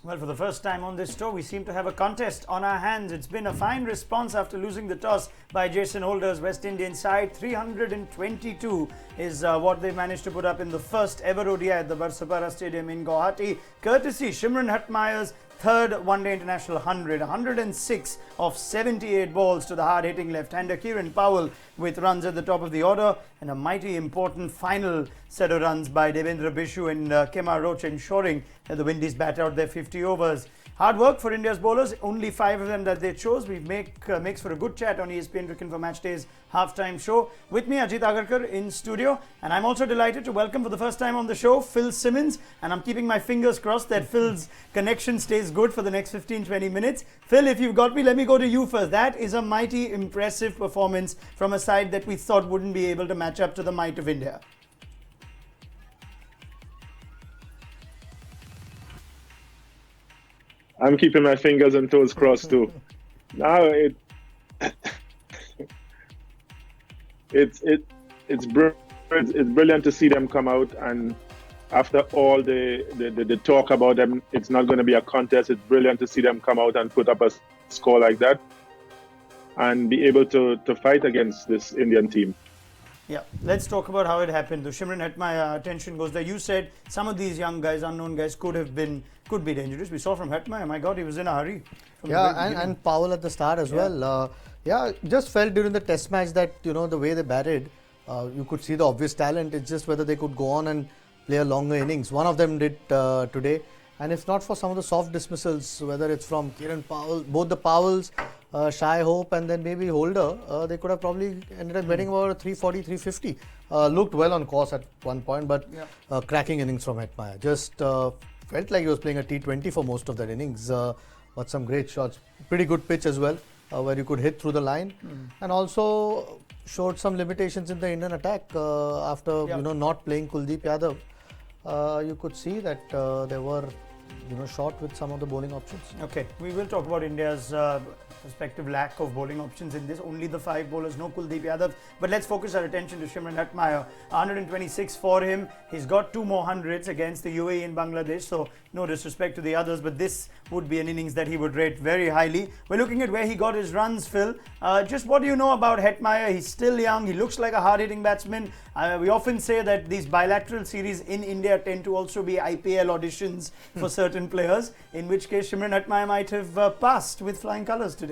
Well, for the first time on this tour, we seem to have a contest on our hands. It's been a fine response after losing the toss by Jason Holder's West Indian side. 322 is what they managed to put up in the first ever ODI at the Barsapara Stadium in Guwahati, courtesy Shimron Hetmeyer's third one-day international 106 of 78 balls to the hard-hitting left-hander Kieran Powell with runs at the top of the order, and a mighty important final set of runs by Devendra Bishu and Kemar Roach, ensuring that the Windies bat out their 50 overs. Hard work for India's bowlers, only 5 of them that they chose. We makes for a good chat on ESPN Cricinfo Matchday's halftime show. With me, Ajit Agarkar in studio, and I'm also delighted to welcome for the first time on the show Phil Simmons, and I'm keeping my fingers crossed that Phil's connection stays good for the next 15-20 minutes. Phil, if you've got me, let me go to you first. That is a mighty impressive performance from a side that we thought wouldn't be able to match up to the might of India. I'm keeping my fingers and toes crossed too. Now it's brilliant to see them come out, and after all the talk about them, it's not going to be a contest. It's brilliant to see them come out and put up a score like that and be able to fight against this Indian team. Yeah, let's talk about how it happened. The Shimron Hetmeyer attention goes there. You said some of these young guys, unknown guys, could be dangerous. We saw from Hetmeyer, my God, he was in a hurry. Yeah, and Powell at the start as well. Just felt during the test match that, the way they batted, you could see the obvious talent. It's just whether they could go on and play a longer innings. One of them did today. And if not for some of the soft dismissals, whether it's from Kieran Powell, both the Powells, Shai Hope and then maybe Holder, they could have probably ended up getting about 340, 350. Looked well on course at one point, but cracking innings from Hetmeyer. Just felt like he was playing a T20 for most of that innings. But some great shots. Pretty good pitch as well, where you could hit through the line. And also showed some limitations in the Indian attack after not playing Kuldeep Yadav. You could see that they were short with some of the bowling options. Okay, we will talk about India's respective lack of bowling options in this. Only the 5 bowlers, no Kuldeep Yadav. But let's focus our attention to Shimron Hetmeyer. 126 for him. He's got 2 more hundreds against the UAE and Bangladesh. So no disrespect to the others, but this would be an innings that he would rate very highly. We're looking at where he got his runs, Phil. Just what do you know about Hetmeyer? He's still young. He looks like a hard-hitting batsman. We often say that these bilateral series in India tend to also be IPL auditions for certain players, in which case Shimron Hetmeyer might have passed with flying colours today.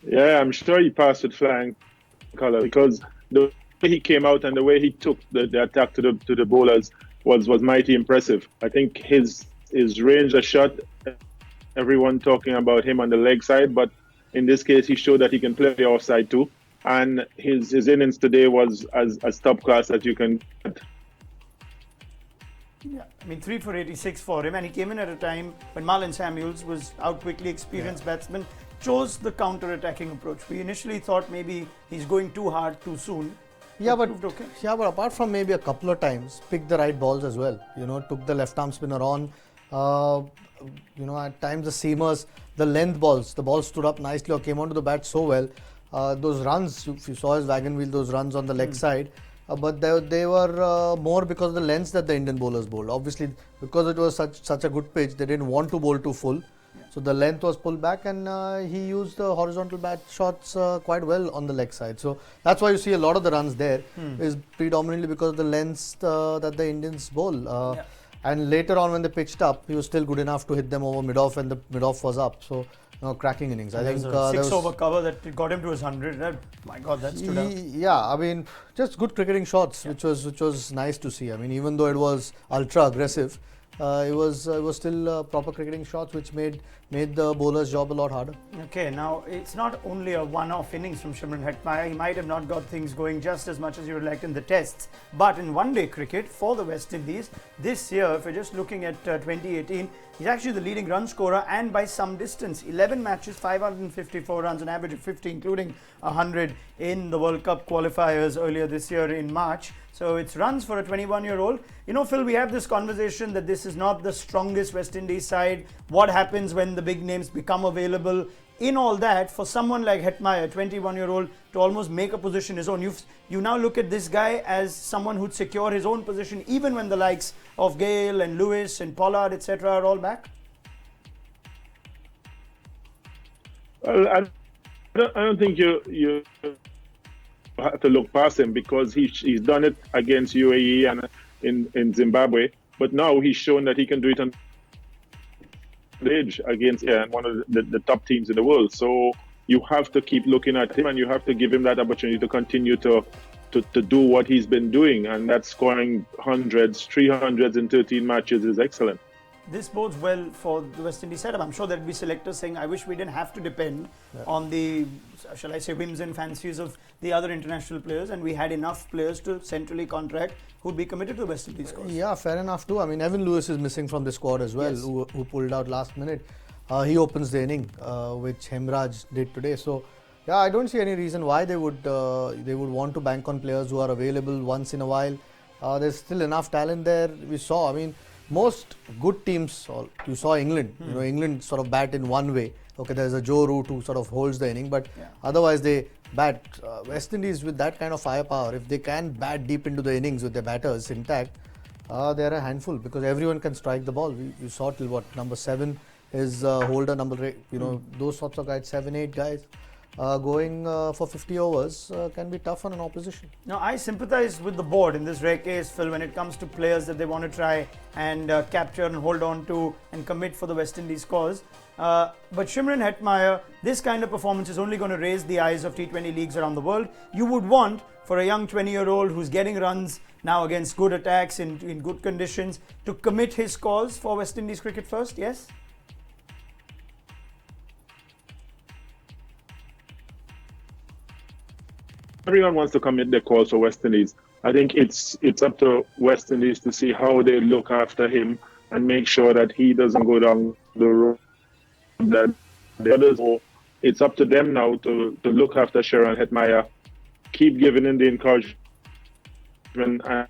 Yeah, I'm sure he passed with flying colours because the way he came out and the way he took the attack to the bowlers was mighty impressive. I think his range of shot, everyone talking about him on the leg side, but in this case he showed that he can play the offside too. And his innings today was as top class as you can get. Yeah, I mean 3 for 86 for him, and he came in at a time when Marlon Samuels was out quickly, experienced batsman, chose the counter-attacking approach. We initially thought maybe he's going too hard too soon. But apart from maybe a couple of times, picked the right balls as well. Took the left-arm spinner on. At times the seamers, the length balls, the ball stood up nicely or came onto the bat so well. Those runs, if you saw his wagon wheel, those runs on the leg side. But they were more because of the lengths that the Indian bowlers bowled. Obviously, because it was such a good pitch, they didn't want to bowl too full. Yeah. So the length was pulled back, and he used the horizontal bat shots quite well on the leg side. So that's why you see a lot of the runs there is predominantly because of the lengths that the Indians bowl. And later on when they pitched up, he was still good enough to hit them over mid-off, and the mid-off was up. So cracking innings. I think a 6 over cover that got him to his 100. My God, that stood out. Yeah, I mean, just good cricketing shots, which was nice to see. I mean, even though it was ultra aggressive, it was still proper cricketing shots, which made the bowler's job a lot harder. Okay, now it's not only a one-off innings from Shimron Hetmeyer. He might have not got things going just as much as you would like in the tests, but in one-day cricket for the West Indies this year, if you're just looking at 2018, he's actually the leading run scorer, and by some distance. 11 matches, 554 runs, an average of 50, including 100 in the World Cup qualifiers earlier this year in March. So it's runs for a 21-year-old. Phil, we have this conversation that this is not the strongest West Indies side. What happens when the big names become available? in all that, for someone like Hetmyer, 21-year-old, to almost make a position his own, you now look at this guy as someone who'd secure his own position even when the likes of Gale and Lewis and Pollard, etc., are all back? Well, I don't think you have to look past him, because he's done it against UAE and in Zimbabwe, but now he's shown that he can do it on the edge against one of the top teams in the world. So you have to keep looking at him, and you have to give him that opportunity to continue to do what he's been doing, and that's scoring hundreds, 300s in 13 matches is excellent. This bodes well for the West Indies setup. I'm sure there'll be selectors saying, I wish we didn't have to depend on the, shall I say, whims and fancies of the other international players, and we had enough players to centrally contract who'd be committed to the West Indies cause. Yeah, fair enough too. I mean, Evan Lewis is missing from the squad as well, Yes. who pulled out last minute. He opens the inning, which Hemraj did today. So, yeah, I don't see any reason why they would want to bank on players who are available once in a while. There's still enough talent there. We saw, I mean, most good teams, you saw England, you know, England sort of bat in one way. Okay, there's a Joe Root who sort of holds the inning, but otherwise they bat. West Indies with that kind of firepower, if they can bat deep into the innings with their batters intact, they're a handful, because everyone can strike the ball. You saw till what, number 7 is Holder, those sorts of guys, 7, 8 guys. Going for 50 overs can be tough on an opposition. Now, I sympathize with the board in this rare case, Phil, when it comes to players that they want to try and capture and hold on to and commit for the West Indies cause. But Shimron Hetmyer, this kind of performance is only going to raise the eyes of T20 leagues around the world. You would want, for a young 20-year-old who's getting runs now against good attacks in good conditions, to commit his cause for West Indies cricket first, yes? Everyone wants to commit their calls for West Indies. I think it's up to West Indies to see how they look after him and make sure that he doesn't go down the road that the others go. It's up to them now to look after Shimron Hetmyer, keep giving him the encouragement. All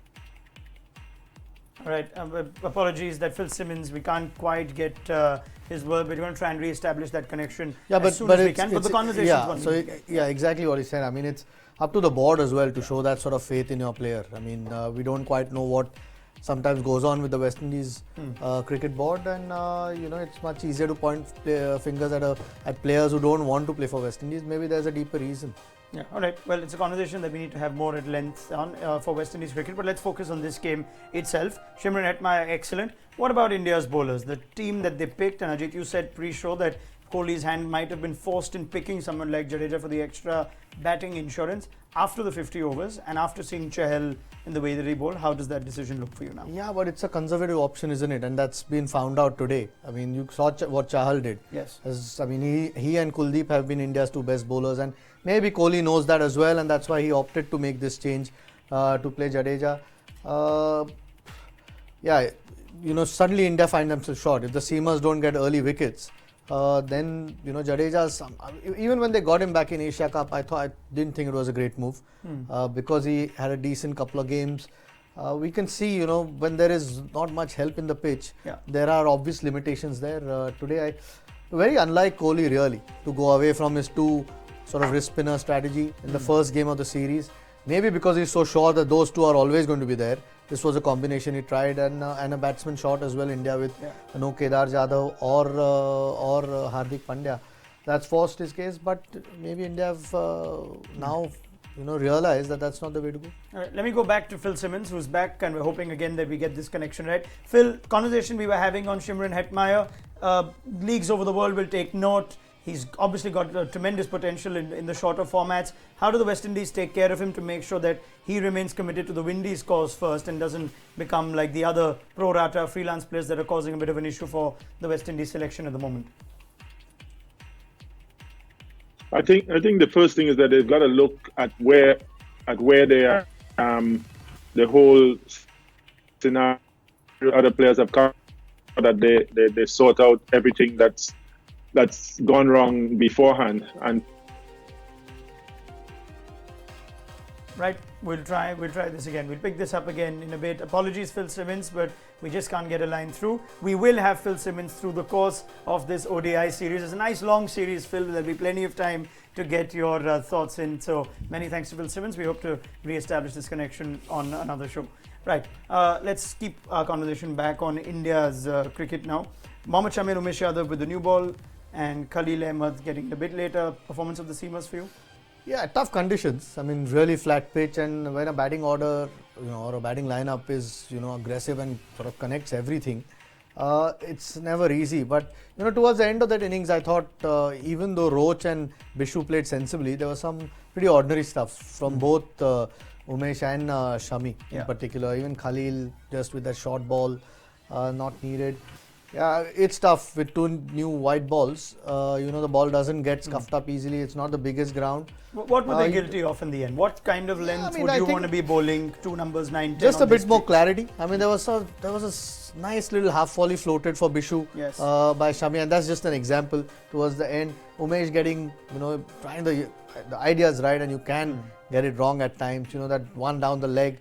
right, apologies that Phil Simmons, we can't quite get his word, but we're going to try and re-establish that connection as soon as we can. But the conversation exactly what he said. I mean, it's up to the board as well to show that sort of faith in your player. I mean, we don't quite know what sometimes goes on with the West Indies cricket board, and it's much easier to point fingers at players who don't want to play for West Indies. Maybe there's a deeper reason. Yeah, all right. Well, it's a conversation that we need to have more at length on for West Indies cricket, but let's focus on this game itself. Shimron Hetmyer, excellent. What about India's bowlers? The team that they picked, and Ajit, you said pre-show that Kohli's hand might have been forced in picking someone like Jadeja for the extra batting insurance after the 50 overs, and after seeing Chahal in the way that he bowled. How does that decision look for you now? Yeah, but it's a conservative option, isn't it? And that's been found out today. I mean, you saw what Chahal did. Yes. He and Kuldeep have been India's 2 best bowlers, and maybe Kohli knows that as well, and that's why he opted to make this change to play Jadeja. Suddenly India find themselves short. If the seamers don't get early wickets, then Jadeja's even when they got him back in Asia Cup, I didn't think it was a great move because he had a decent couple of games. We can see, when there is not much help in the pitch, there are obvious limitations there. Today, very unlike Kohli really to go away from his 2 sort of wrist spinner strategy in the first game of the series. Maybe because he's so sure that those 2 are always going to be there. This was a combination he tried, and a batsman shot as well. India with no Kedar Jadhav or Hardik Pandya. That's forced his case, but maybe India have now realized that that's not the way to go. All right, let me go back to Phil Simmons, who's back, and we're hoping again that we get this connection right. Phil, conversation we were having on Shimron Hetmyer. Leagues over the world will take note. He's obviously got tremendous potential in the shorter formats. How do the West Indies take care of him to make sure that he remains committed to the Windies cause first and doesn't become like the other pro-rata freelance players that are causing a bit of an issue for the West Indies selection at the moment? I think the first thing is that they've got to look at where they are. The whole scenario, other players have come that they sort out everything that's gone wrong beforehand, and Right, we'll try this again. We'll pick this up again in a bit. Apologies, Phil Simmons, but we just can't get a line through. We will have Phil Simmons through the course of this ODI series. It's a nice long series, Phil. There'll be plenty of time to get your thoughts in. So many thanks to Phil Simmons. We hope to re-establish this connection on another show. Right, let's keep our conversation back on India's cricket now. Mohammad Shami and Umesh Yadav with the new ball, and Khalil Ahmed getting a bit later. Performance of the seamers for you? Yeah, tough conditions. I mean, really flat pitch, and when a batting order, or a batting lineup is, aggressive and sort of connects everything, it's never easy. But, towards the end of that innings, I thought even though Roach and Bishu played sensibly, there was some pretty ordinary stuff from both Umesh and Shami in particular. Even Khalil just with that short ball, not needed. Yeah, it's tough with two new white balls. The ball doesn't get scuffed up easily. It's not the biggest ground. What were they guilty of in the end? What kind of length would you want to be bowling? Two numbers, 9, 10? Just a bit more clarity. I mean, there was a nice little half volley floated for Bishu by Shami, and that's just an example. Towards the end, Umesh getting, trying the ideas right, and you can get it wrong at times. That one down the leg.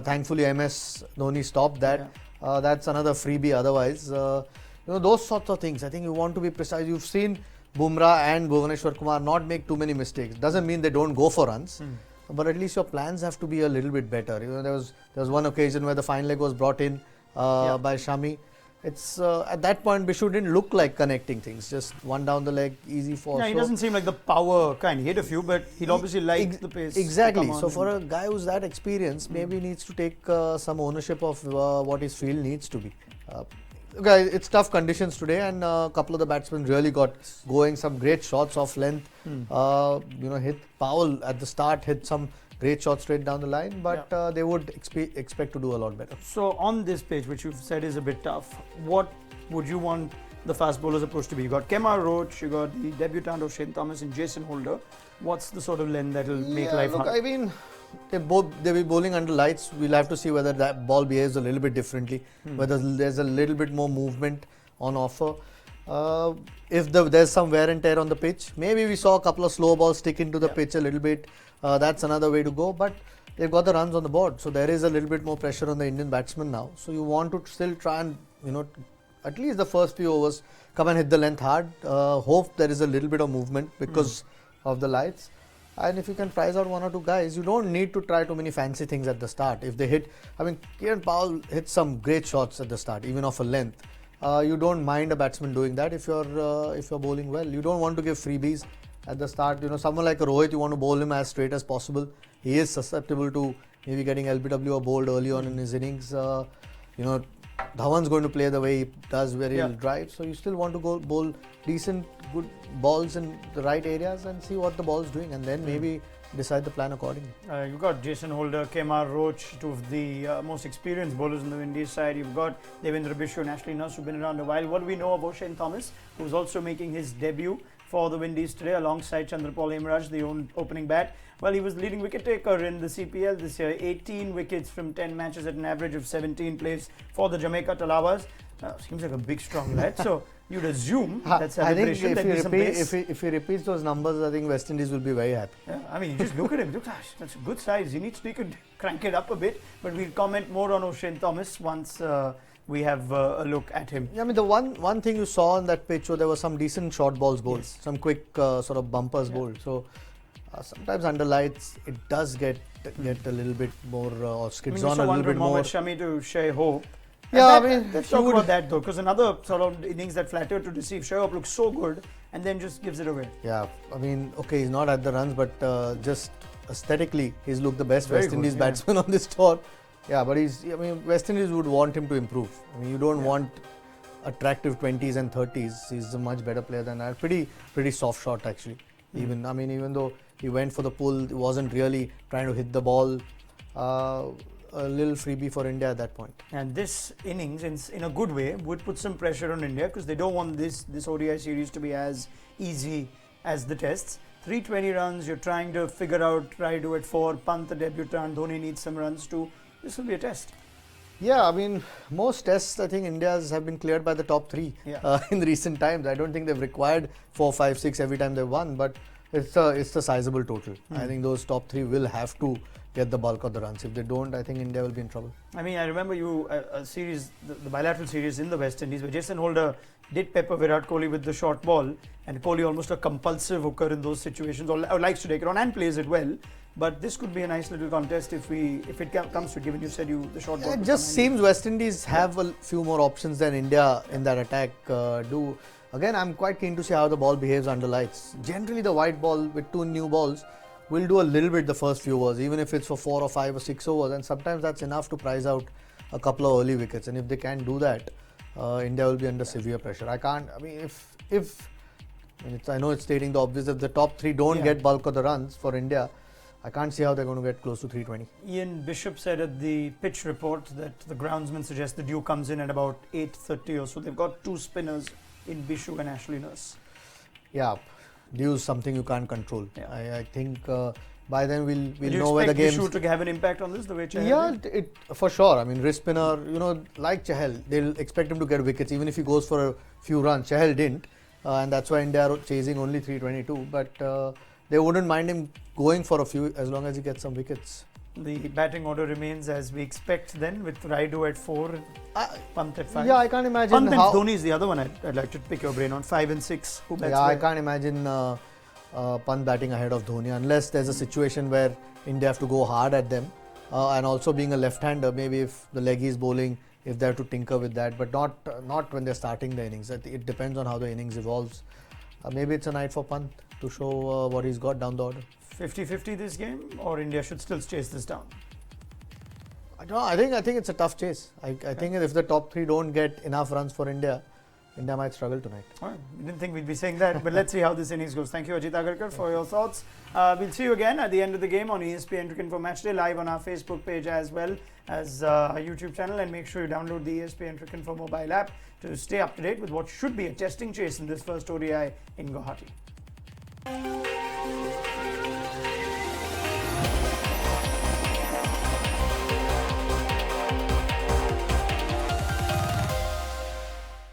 Thankfully, MS Dhoni stopped that. Yeah. That's another freebie otherwise. Those sorts of things. I think you want to be precise. You've seen Bumrah and Bhuvaneshwar Kumar not make too many mistakes. Doesn't mean they don't go for runs, but at least your plans have to be a little bit better. There was one occasion where the fine leg was brought in by Shami. It's at that point Bishu didn't look like connecting things. Just one down the leg, easy for. Yeah, he doesn't seem like the power kind. He hit a few, but he'll obviously like the pace. Exactly. So for a guy who's that experienced, maybe needs to take some ownership of what his field needs to be. Okay, it's tough conditions today, and a couple of the batsmen really got going. Some great shots off length. Hit Powell at the start, hit some great shots straight down the line, but they would expect to do a lot better. So on this page, which you've said is a bit tough, what would you want the fast bowlers approach to be? You got Kemar Roach, you got the debutant Shane Thomas and Jason Holder. What's the sort of length that will make life hard? I mean, they'll be bowling under lights. We'll have to see whether that ball behaves a little bit differently, whether there's a little bit more movement on offer. If there's some wear and tear on the pitch, maybe we saw a couple of slow balls stick into the pitch a little bit. That's another way to go, but they've got the runs on the board, so there is a little bit more pressure on the Indian batsmen now. So you want to still try and, at least the first few overs, come and hit the length hard. Hope there is a little bit of movement because of the lights. And if you can prize out one or two guys, you don't need to try too many fancy things at the start. If they hit, Kieran Powell hit some great shots at the start, even off a length. You don't mind a batsman doing that if you're bowling well. You don't want to give freebies at the start. Someone like Rohit, you want to bowl him as straight as possible. He is susceptible to maybe getting LBW or bowled early on in his innings. Dhawan's going to play the way he does, where he'll drive. So you still want to go bowl decent, good balls in the right areas and see what the ball's doing, and then maybe decide the plan accordingly. You've got Jason Holder, Kemar Roach, two of the most experienced bowlers on the Windies side. You've got Devendra Bishu and Ashley Nurse, who've been around a while. What do we know about Shane Thomas, who's also making his debut for the Windies today alongside Chandrapal Hemraj, the opening bat? Well, he was leading wicket taker in the CPL this year. 18 wickets from 10 matches at an average of 17 plays for the Jamaica Talawas. Seems like a big, strong lad. So you'd assume that celebration. I think if he repeats those numbers, I think West Indies will be very happy. Yeah, you just look at him. Look, that's a good size. He could crank it up a bit. But we'll comment more on O'Shane Thomas once we have a look at him. Yeah, the one thing you saw on that pitch, there were some decent short balls bowled, some quick sort of bumpers bowled. So sometimes under lights, it does get a little bit more or skids on a little bit more. Shami to Shai Hope. Yeah, let's talk about that though, because another sort of innings that flattered to deceive. Shai Hope looks so good and then just gives it away. Yeah, he's not at the runs, but just aesthetically, he's looked the best West Indies batsman on this tour. Yeah, but West Indies would want him to improve. You don't want attractive 20s and 30s. He's a much better player than that. Pretty soft shot actually. Even though he went for the pull, he wasn't really trying to hit the ball. A little freebie for India at that point. And this innings, in a good way, would put some pressure on India because they don't want this ODI series to be as easy as the tests. 320 runs, you're trying to figure out, try to do it for Pant, the debutant. Dhoni needs some runs too. This will be a test. Yeah, most tests, I think India's have been cleared by the top three in recent times. I don't think they've required 4, 5, 6 every time they've won, but it's a sizable total. I think those top three will have to get the bulk of the runs. If they don't, I think India will be in trouble. I mean, I remember a series, the bilateral series in the West Indies, where Jason Holder did pepper Virat Kohli with the short ball, and Kohli almost a compulsive hooker in those situations, or likes to take it on and plays it well. But this could be a nice little contest if it comes to it, given you said the short ball. It just seems West Indies have a few more options than India in that attack do. Again, I'm quite keen to see how the ball behaves under lights. Generally, the white ball with two new balls will do a little bit the first few overs, even if it's for 4 or 5 or 6 overs, and sometimes that's enough to prize out a couple of early wickets. And if they can do that, India will be under severe pressure. I know it's stating the obvious. If the top three don't get bulk of the runs for India, I can't see how they're going to get close to 320. Ian Bishop said at the pitch report that the groundsman suggests the dew comes in at about 8:30 or so. They've got two spinners in Bishu and Ashley Nurse. Yeah, dew is something you can't control. Yeah. I think by then we'll Do you know where the expect game. Bishu to have an impact on this, the way Chahal did? It for sure. I mean, wrist spinner, like Chahal, they'll expect him to get wickets even if he goes for a few runs. Chahal didn't, and that's why India are chasing only 322. But they wouldn't mind him going for a few as long as he gets some wickets. The batting order remains as we expect then, with Raidu at 4, Pant at 5. Yeah, I can't imagine Pant and how. Dhoni is the other one I'd like to pick your brain on, 5 and 6. Who bats Yeah, I where? can't imagine Pant batting ahead of Dhoni unless there's a situation where India have to go hard at them, and also being a left-hander, maybe if the leggy is bowling, if they have to tinker with that, but not when they're starting the innings. It depends on how the innings evolves. Maybe it's a night for Pant to show what he's got down the order. 50-50 this game, or India should still chase this down? I don't know. I think it's a tough chase. I think if the top three don't get enough runs for India, India might struggle tonight. Well, we didn't think we'd be saying that, but let's see how this innings goes. Thank you, Ajit Agarkar, for your thoughts. We'll see you again at the end of the game on ESPN Cricinfo Matchday, live on our Facebook page as well as our YouTube channel. And make sure you download the ESPN Cricinfo mobile app to stay up to date with what should be a testing chase in this first ODI in Guwahati.